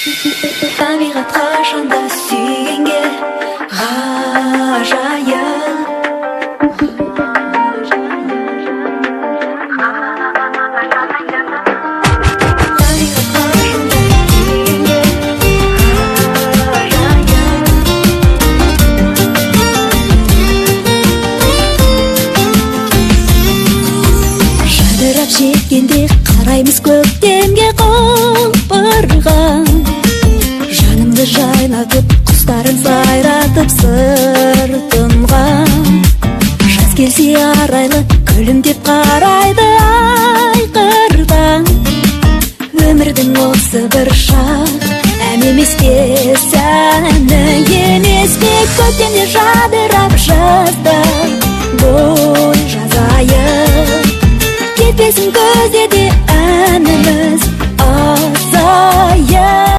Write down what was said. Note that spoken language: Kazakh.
Табиғат қашанда сүйгенге ғажайып. Жадырап жеткенде қараймыз көктемге құлпырған, жанымды жайнатып құстарын сайратып сыртымға. Жаз келсе арайлы күлімдеп қарайды айқырдан. Өмірдің осы бір шақ ән емес пе, сәні емес пе, көктемде жадырап